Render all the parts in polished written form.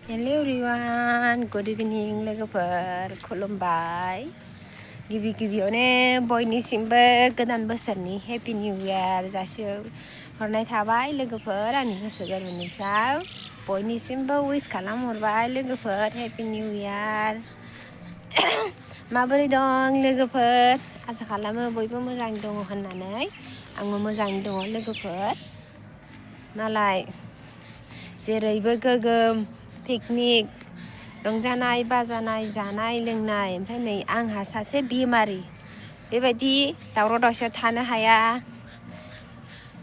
Hello everyone, good evening लोगोफोर खुलुमबाय गिबियावनो बयनिसिमबो गोदान बोसोरनि हेपि निउ इयार जासिहरनाय थाबाय लोगोफोर आंनि गोसो गोरबोनिफ्राय बयनिसिमबो विश खालामहरबाय लोगोफोर हेपि निउ इयार माबोरै दं लोगोफोर आसा खालामो बयबो मोजाङै दङ होननानै आंबो मोजाङै दङ लोगोफोर मालाय जेरैबो गोगोम पिकनिक रंजानाय बाजानाय जानाय लोंनाय ओमफ्राय नै आंहा सासे बेमारि बेबायदि दावराव दावसियाव थानो हाया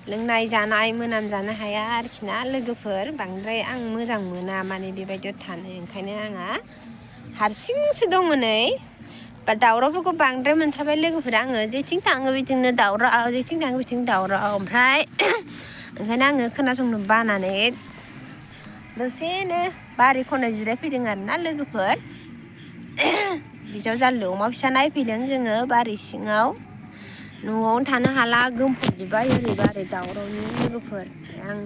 लोंनाय जानाय मोनाम जानो हाया आरोखि ना लोगोफोर बांद्राय आं मोजां मोना माने बेबायदियाव थानो ओंखायनो आंहा हारसिंसो दङ नै दावरावफोरखौ बांद्राय मोनथारबाय लोगोफोर आङो जेथिं थाङो बिथिंनो दावराव जेथिं थाङो बिथिं दावराव ओमफ्राय ओंखायनो आङो खोनासंनो बानानै दसेनो बारि खनायाव जिरायफैदों आरोना लोगोफोर बिजाव जारलु अमा फिसा नायफैदों जोङो बारि सिङाव न'आवनो थानो हाला गोमफबजोब्बाय ओरै बारै दावरावनि लोगोफोर आं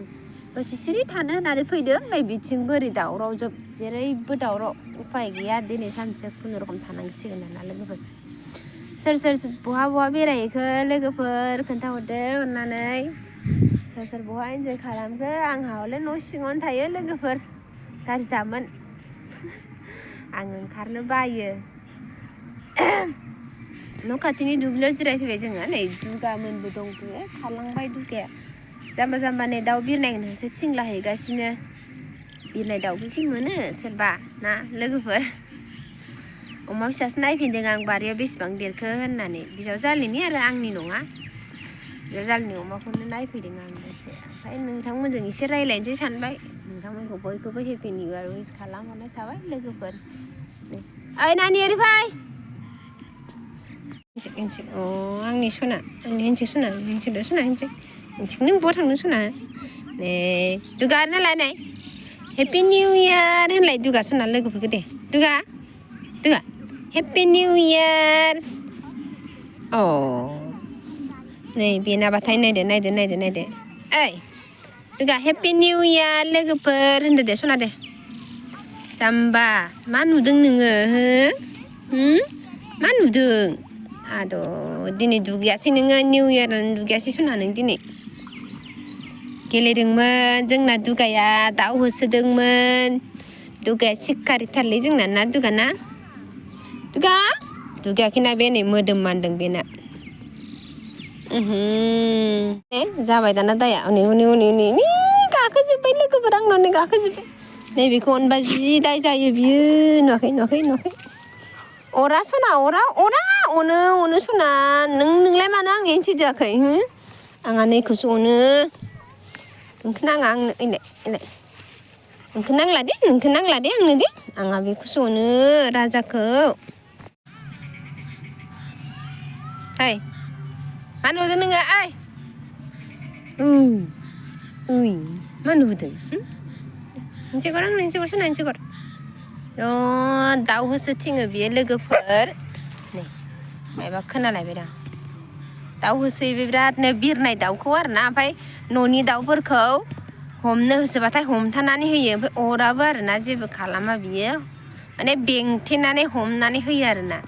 दसे सिरि थानो होननानै फैदों नै बिथिंबो ओरै दावराव जोब जेरैबो दावराव उफाय गैया दिनै सानसे खुनुरुखुम थानांसिगोन आरोना लोगोफोर सोर बहा बेरायहैखो लोगोफोर खोन्थाहरदो अननानै सोर बहा इन्जय खालामखो आंहा हले न' सिङावनो थायो लोगोफोर गाज्रिदामोन आं ओंखारनो बायो न' खाथिनि दुब्लियाव जिरायफैबाय जोङो नै दुगामोनबो दंफैयो खारलांबाय दुगाया जाम्बा जाम्बा नै दाउ बिरनायखौसो थिंलाहैगासिनो बिरनाय दाउखौ मोनो सोरबा ना लोगोफोर अमा फिसासो नायफिनदों आं बारियाव बेसेबां देरखो होननानै बिजाव जालिनि आरो आंनि नङा बिजाव जालिनि अमाखौनो नायफैदों आं दसे ओमफ्राय नोंथांमोनजों एसे रायज्लायनोसै सानबाय नोंथांमोनखौ बयखौबो हेपि निउ इयार विश खालामहरनाय थाबाय लोगोफोर ओइ नानि ओरै फै अ आंनि सना आंनि हेनसे सना हेनसेल' सना हेनसे नों बहा थांनो सना नै दुगा नालाय नै हेपि निउ इयार होनलाय दुगा सना लोगोफोरखौ दे दुगा हेपि निउ इयार अ नै बेनाबाथाय नायदो ओइ दुगा हेपि निउ इयार लोगोफोर होनदो दे सना दे जाम्बा मा नुदों नोङो हो मा नुदों आद' दिनै दुगैयासै नोङो निउ इयारानो दुगैयासै सना नों दिनै गेलेदोंमोन जोंना दुगाया दाउ होसोदोंमोन दुगाया सिखारिथारलै जोंना ना दुगायाखैना बे नै मोदोम मानदों बेना जाबाय दाना दाया उनै गाखोजोब्बाय लोगोफोर आंनावनो गाखोजोब्बाय नैबेखौ अनबा जि दाय जायो बियो नुवाखै अरा सना अरा अनो सना नोंलाय मानो आं एनसै जायाखै आंहा नैखौसो अनो नोंखौ नाङा आंनो इलाय नोंखौ नांला दे आंनो दे आंहा बेखौसो अनो राजाखौ ओइ मा नुदों नोङो ओइ मा नुदों मोनसे गर सना मोनसे गर दाउ होसोथिङो बियो लोगोफोर नै मायबा खोनालायबाय दां दाउ होसोयो बिरादनो बिरनाय दाउखौ आरोना ओमफ्राय न'नि दाउफोरखौ हमनो होसोबाथाय हमथानानै होयो ओमफ्राय अराबो आरोना जेबो खालामा बियो माने बेंथेनानै हमनानै होयो आरोना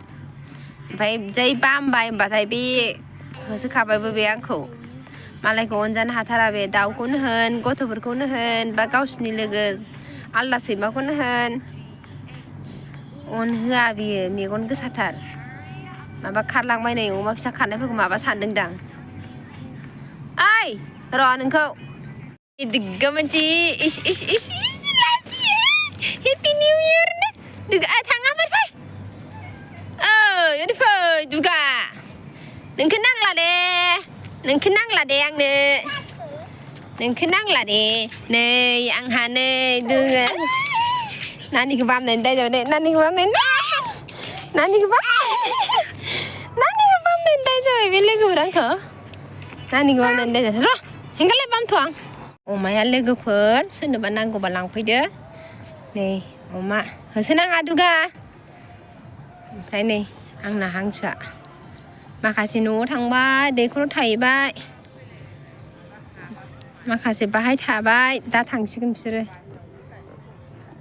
ओमफ्राय जै बामबाय होनबाथाय बे होसोखाबायबो बे आंखौ मालायखौ अनजानो हाथारा बे दाउखौनो होन गथ'फोरखौनो होन बा गावसिनि लोगो आलदा सैमाखौनो होन अनहोआ बियो मेगन गोसाथार माबा खारलांबाय नै अमा फिसा खारनायफोरखौ माबा सानदोंदां ओइ र' नोंखौ दिग्गा मोनसे इस हेपि निउ इयार थाङाफोर फै ओरै फै दुगा नोंखौ नांला दे आंनो नोंखौ नांला दे नै आंहा नै दोङो नानिखौ बामनायनि दाय जाबाय दे नानिखौ बामनायनि दाय जाबाय बे लोगोफोर आंखौ नानिखौ बामनायनि दाय जाबाय र' हेंगारलाय बामथ' आं अमाया लोगोफोर सोरनोबा नांगौबा लांफैदो नै अमा होसोनाङा दुगा ओमफ्राय नै आंना हांसोआ माखासे न'आव थांबाय दैखराव थाहैबाय माखासे बाहाय थाबाय दा थांसिगोन बिसोरो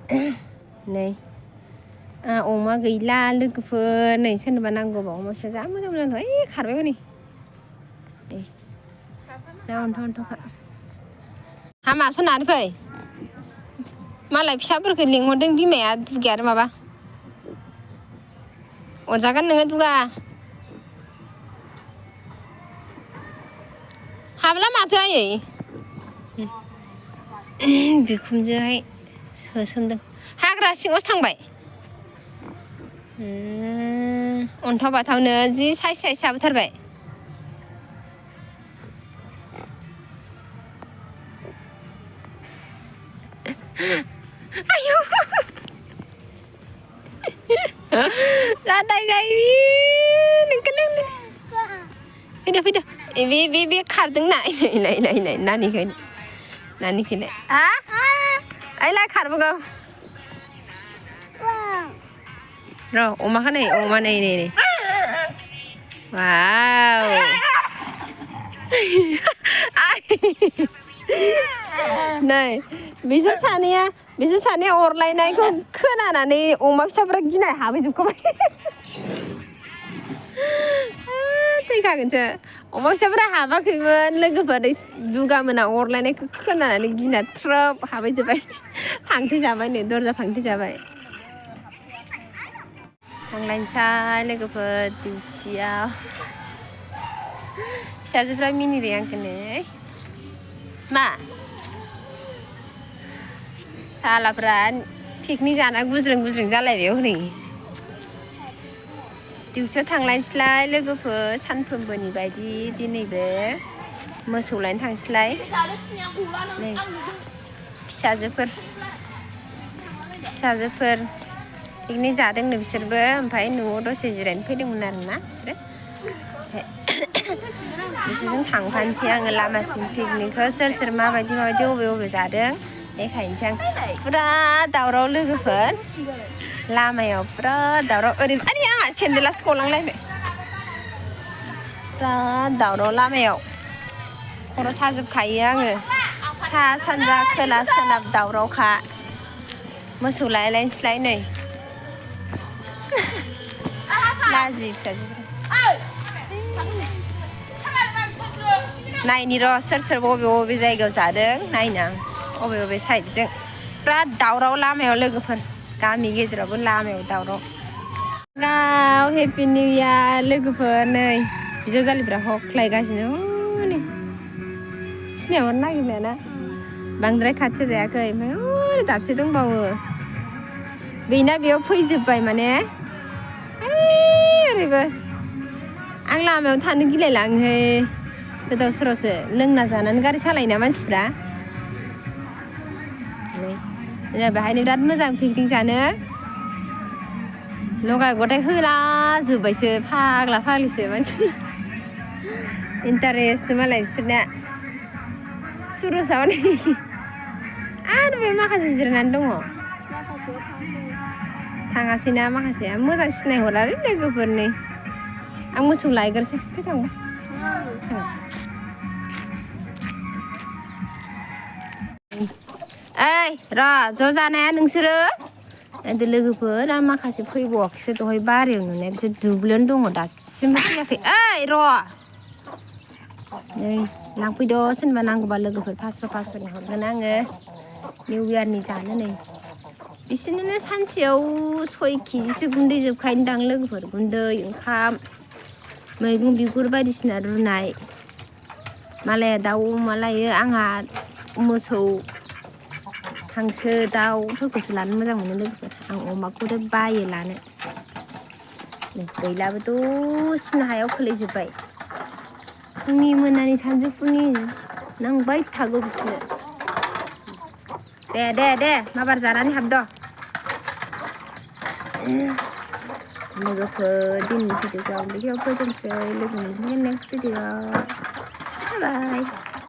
नै अमा गैला लोगोफोर नै सोरनोबा नांगौबा अमा फिसा जा मोजां मोजां ओइ खारबाय हनै जा अन्थ'खा हामा सनानै फै मालाय फिसाफोरखौ लिंहरदों बिमाया दुगाया आरो माबा अरजागोन नोङो दुगा हाबला माथो आयै बिखुनजोहाय होसोमदों हाग्रा सिङावसो थांबाय अन्थाव बाथावनो जि साइज जाबोथारबाय आयु जादाय जायो नोंखौनो फैदो बे खारदों ना इलाय नानिखौलाय ओइलाय खारबोगौ र' अमाखौ नै अमा नै वाव नै बिसोर सानैया अरलायनायखौ खोनानानै अमा फिसाफ्रा गिनाय हाबहैजोबखाबाय थैखागोनसो अमा फिसाफ्रा हाबाखैमोन लोगोफोर दुगामोना अरलायनायखौ खोनानानै गिना थ्रोब हाबहैजोब्बाय फांथेजाबाय नै दरजा फांथेजाबाय थांलायनोसै लोगोफोर डिउटियाव फिसाजोफ्रा मिनिबाय आंखौनो मा सालाफ्रा पिकनिक जाना गुज्रों जालायबाय हनै डिउटियाव थांलायनोसैलाय लोगोफोर सानफ्रोमबोनि बायदि दिनैबो मोसौ लायनो थांसैलाय नै फिसाजोफोर पिकनिक जादोंनो बिसोरबो ओमफ्राय न'आव दसे जिरायनो फैदोंमोन आरोना बिसोरो बिसोरजों थांफानोसै आङो लामासिम पिकनिकखौ सोर माबायदि अबे जादों देखायनोसै आं फुरा दावराव लोगोफोर लामायाव फुरा दावराव ओरै आंहा सेन्देलासो गलांलायबाय फुरा दावराव लामायाव खर' साजोबखायो आङो सा सानजा खोला सोनाब दावरावखा मोसौ लायलायनोसैलाय नै लाजि फिसाजोफ्रा नायनि र' सोर बबे जायगायाव जादों नायनो आं बबे साइडजों फुरा दावराव लामायाव लोगोफोर गामि गेजेरावबो लामायाव दावराव हेपि निउ इयार लोगोफोर नै बिजावजालिफ्रा हख्लायगासिनो नै सिनायहरनो नागिरनायाना बांद्राय खाथि जायाखै ओमफ्राय दाबसे दंबावो बेना बेयाव फैजोब्बाय माने ओरैबो आं लामायाव थानो गिलायलाङोहाय गोदाव सोरावसो लोंना जानानै गारि सालायोना मानसिफ्रा नै बेहायनो बिराद मोजां पिकनिक जानो लगाय गथाय होला जोब्बायसो फाग्ला फाग्लिसो मानसिफ्रा इन्टारेस्ट मालाय बिसोरना सुरसाव नै आरो बे माखासे जिरायनानै दङ थाङासैना माखासेया मोजां सिनायहरालै लोगोफोरनि आं मोसौ लायग्रोसै फैखांबा ओइ र' ज' जानाया नोंसोरो लोगोफोर आं माखासे फैबावाखैसो दहाय बारियाव नुनाय बिसोर दुब्लियावनो दङ दासिमबो फैयाखै ओइ र' नै लांफैद' सोरनोबा नांगौबा लोगोफोर 500 हरगोन आङो निउ इयारनि जानो नै बिसोरनो सानसेयाव 6 केजिसो गुन्दै जोबखायोदां लोगोफोर गुन्दै ओंखाम मैगं बिगुर बायदिसिना रुनाय मालाया दाउ अमा लायो आंहा मोसौ हांसो दाउफोरखौसो लानो मोजां मोनो लोगोफोर आं अमाखौथ' बायो लानो गैलाबो दसेनो हायाव खोलैजोब्बाय फुंनि मोनानि सानजौफुनि नांबाय थागौ बिसोरनो दे माबार जानानै हाबद' लोगोफोर दिनैनि भिडिअखौ आं बेयाव फोजोबनोसै लोगो मोनफिनगोन नेक्स्ट भिडिअ बाय